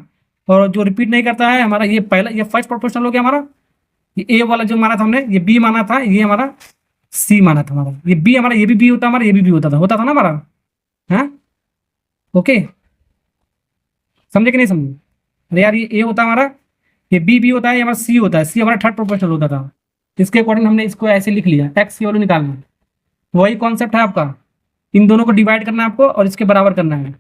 और जो रिपीट नहीं करता है हमारा, ये पहला, ये फर्स्ट प्रोपोर्शनल हो गया हमारा, ये ए वाला जो माना था हमने, ये बी माना था, ये हमारा सी माना था हमारा, ये बी हमारा, ये भी बी होता है हमारा, ये भी बी होता था ना हमारा। हाँ ओके, समझे कि नहीं समझे। अरे यार, ये ए होता है हमारा, ये बी होता है, ये हमारा सी होता है, सी हमारा थर्ड प्रोपोर्शनल होता था, इसके अकॉर्डिंग हमने इसको ऐसे लिख लिया, एक्स की वैल्यू निकालना। वही कॉन्सेप्ट है आपका, इन दोनों को डिवाइड करना है आपको और इसके बराबर करना है।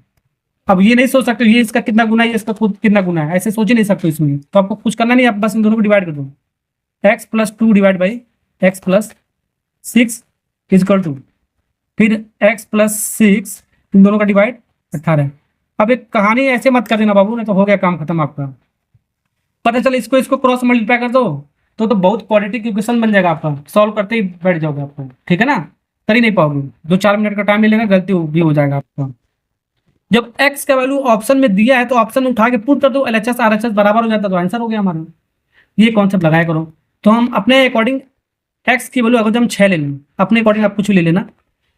अब ये नहीं सोच सकते ये इसका कितना गुना है, ये इसका खुद कितना गुना है, ऐसे सोच ही नहीं सकते इसमें, तो आपको कुछ करना नहीं, आप बस इन दोनों को डिवाइड कर दो, x plus 2 divide by x plus 6 equal to, फिर एक्स प्लस 6, इन दोनों का डिवाइड 18। अब एक कहानी ऐसे मत कर देना बाबू, नहीं तो हो गया काम खत्म आपका। पता चले इसको क्रॉस मल्टीप्लाई कर दो तो बहुत क्वाड्रेटिक इक्वेशन बन जाएगा आपका, सॉल्व करते ही बैठ जाओगे आपको। ठीक है ना, कर ही नहीं पाओगे, 2-4 मिनट का टाइम मिलेगा, गलती भी हो जाएगा आपका। जब x का वैल्यू ऑप्शन में दिया है तो ऑप्शन उठा के पुट कर दो, LHS RHS बराबर हो जाता है, तो आंसर हो गया हमारा। ये कॉन्सेप्ट लगाया करो। तो हम अपने अकॉर्डिंग x की वैल्यू, अगर हम 6 ले लें, अपने अकॉर्डिंग आप कुछ भी ले लेना,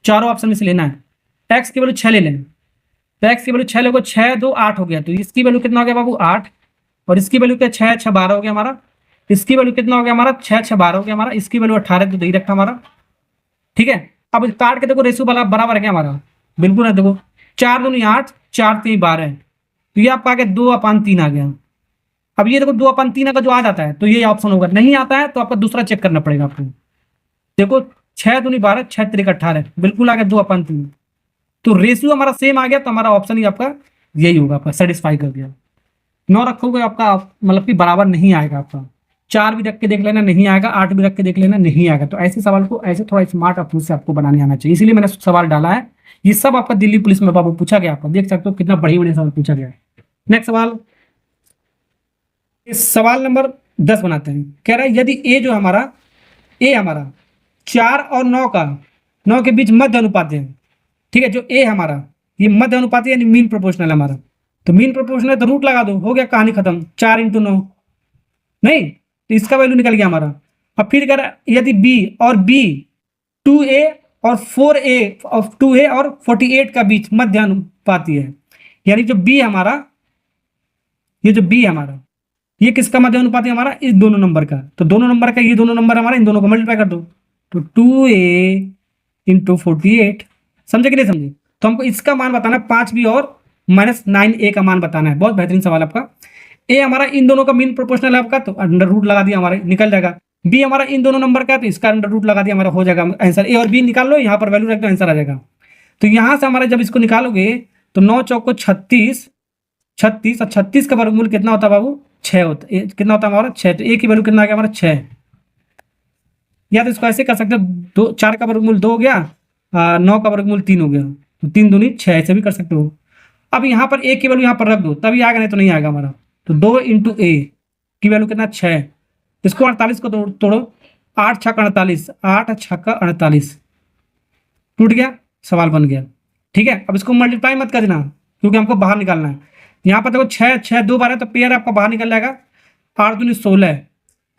चारों ऑप्शन में से लेना है, x की वैल्यू 6 ले लें, तो x की वैल्यू 6 लोगे, 6 2 8 हो गया, तो इसकी वैल्यू कितना हो गया बाबू, 8, और इसकी वैल्यू क्या, 6 6 12 हो गया हमारा, इसकी वैल्यू कितना हो गया हमारा, 6 6 12 हो गया हमारा, इसकी वैल्यू 18 तो दे ही रखा हमारा। ठीक है, अब काट के देखो, रेशियो वाला बराबर है क्या हमारा, बिल्कुल है। देखो 4 दूनी 8, 4 3 12, तो ये आपका आ गया 2/3 आ गया। अब ये देखो 2/3 अगर जो आ जाता है तो ये ऑप्शन होगा, नहीं आता है तो आपका दूसरा चेक करना पड़ेगा आपको। देखो 6 दूनी 12, 6 3 18, बिल्कुल आ गया 2/3, तो रेशियो हमारा सेम आ गया, तो हमारा ऑप्शन ही आपका यही होगा, आपका सेटिस्फाई कर दिया। 9 रखोगे आपका मतलब कि बराबर नहीं आएगा आपका, 4 भी रख के देख लेना नहीं आएगा, 8 भी रख के देख लेना नहीं आएगा। तो ऐसे सवाल को ऐसे थोड़ा स्मार्ट अप्रोच से आपको बनाने आना चाहिए, इसीलिए मैंने सवाल डाला है। ये सब आपका दिल्ली पुलिस में बाबू पूछा गया, आपको देख सकते हो कितना बढ़िया सवाल पूछा गया है। नेक्स्ट सवाल, इस सवाल नंबर 10 बनाते हैं। कह रहा है यदि ए जो हमारा, ए हमारा 4 और 9 के बीच मध्य अनुपात है। ठीक है, जो ए हमारा ये मध्य अनुपाती यानी मीन प्रोपोर्शनल है हमारा। तो मीन प्रोपोर्शनल है तो रूट लगा दो, हो गया कहानी खत्म। 4 × 9 नहीं, तो इसका वैल्यू निकल गया हमारा। अब फिर अगर यदि बी और बी 2a और 4a और 2a और 48 का बीच मध्य अनुपाती है, यानी जो बी हमारा, ये जो बी है हमारा, ये किसका मध्य अनुपाती है हमारा, इस दोनों नंबर का। तो दोनों नंबर का, ये दोनों नंबर हमारा, इन दोनों को मल्टीप्लाई कर दो, तो 2a × 48। समझे कि नहीं समझे? तो हमको इसका मान बताना है 5b और -9a का मान बताना है। बहुत बेहतरीन सवाल आपका। ए हमारा इन दोनों का मीन प्रोपोर्शनल है आपका, तो अंडर रूट लगा दिया हमारे, निकल जाएगा। बी हमारा इन दोनों नंबर का है, तो इसका अंडर रूट लगा दिया हमारा, हो जाएगा आंसर। ए और बी निकाल लो, यहाँ पर वैल्यू रख दो, आंसर आ जाएगा। तो यहाँ से हमारा जब इसको निकालोगे तो 9 चौको 36, 36 और 36 का वर्गमूल कितना होता है बाबू, 6 होता है। कितना होता है हमारा, 6। तो ए की वैल्यू कितना आ गया हमारा, 6। या तो इसको ऐसे कर सकते हो, 4 का वर्गमूल 2 हो गया, 9 का वर्गमूल 3 हो गया, तो 3 दूनी 6, ऐसे भी कर सकते हो। अब यहाँ पर ए की वैल्यू यहाँ पर रख दो, तभी आएगा, नहीं तो नहीं आएगा हमारा। तो 2 × a की वैल्यू कितना, 6। इसको 48 को तोड़ो, 8 छक्का 48, 8 छक्का 48, टूट गया, सवाल बन गया। ठीक है, अब इसको मल्टीप्लाई मत कर देना, क्योंकि हमको बाहर निकालना है। यहाँ पर देखो 6 6 2 बार है, तो पेयर आपका बाहर निकल जाएगा। 8 दूनी 16,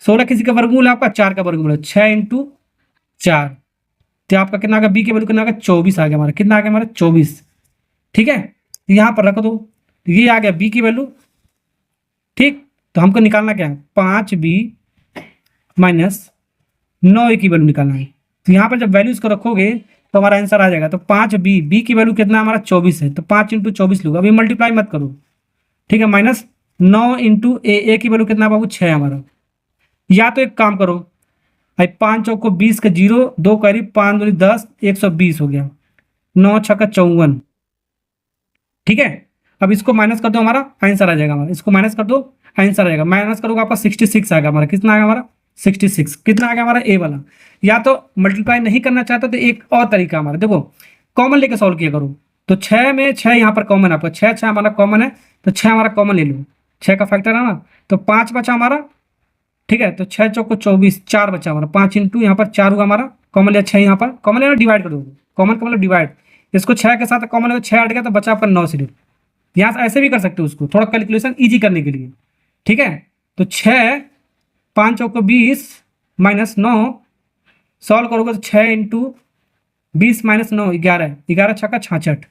16 किसी का वर्गमूल है आपका, 4 का वर्गमूल है, 6 × 4, तो आपका कितना आ गया, बी की वैल्यू कितना आ गया, 24 आ गया हमारा। कितना आ गया हमारा, 24। ठीक है, यहाँ पर रख दो, ये आ गया बी की वैल्यू। ठीक, तो हमको निकालना क्या है, 5b - 9a की वैल्यू निकालना है। तो यहाँ पर जब वैल्यूज को रखोगे तो हमारा आंसर आ जाएगा। तो 5b, बी की वैल्यू कितना हमारा 24 है, तो 5 × 24 लोग, अभी मल्टीप्लाई मत करो। ठीक है, -9 × a की वैल्यू कितना बाबू, 6 हमारा। या तो एक काम करो, 5 चौको 20 का 0, 2 करीब 5 दूनी 10, 120 हो गया, 9 छक्का 54। ठीक है, अब इसको माइनस कर दो, हमारा आंसर आ जाएगा हमारा। इसको माइनस कर दो, आंसर आ जाएगा। माइनस करोगे आपका 66 आएगा हमारा। कितना आएगा हमारा, 66। कितना आ गया हमारा, ए वाला। या तो मल्टीप्लाई नहीं करना चाहता तो एक और तरीका हमारा, देखो कॉमन लेके सॉल्व किया करो। तो 6 में 6 यहाँ पर कॉमन है आपका, 6 6 हमारा कॉमन है, तो 6 हमारा कॉमन ले लो, 6 का फैक्टर है ना, तो 5 बचा हमारा। ठीक है, तो 6 चौको 24, 4 बचा हमारा, 5 × यहाँ पर 4 हुआ हमारा, कॉमन लिया 6, यहाँ पर कॉमन लेना, डिवाइड कर दो, कॉमन का मतलब डिवाइड। इसको 6 के साथ कॉमन लेकर 6 हट गया, तो बचा आपका 9 सिर्फ। यहाँ से ऐसे भी कर सकते हो उसको, थोड़ा कैलकुलेशन ईजी करने के लिए। ठीक है, तो 6 5 चौको 20 -9 सॉल्व करोगे तो 6 × 20 - 9 11, 11 छक्का 66।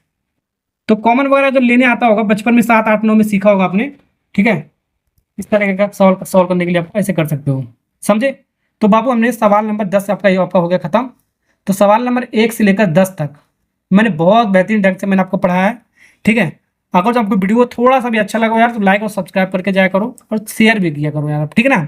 तो कॉमन वगैरह जो लेने आता होगा बचपन में 7 8 9 में सीखा होगा आपने। ठीक है, इस तरह का सॉल्व करने के लिए आप ऐसे कर सकते हो, समझे? तो बाबू हमने सवाल नंबर 10 आपका ये आपका हो गया खत्म। तो सवाल नंबर 1 से लेकर 10 तक मैंने बहुत बेहतरीन ढंग से मैंने आपको पढ़ाया है। ठीक है, अगर जो आपको वीडियो थोड़ा सा भी अच्छा लगा यार, तो लाइक और सब्सक्राइब करके जाया करो और शेयर भी किया करो यार, ठीक है ना।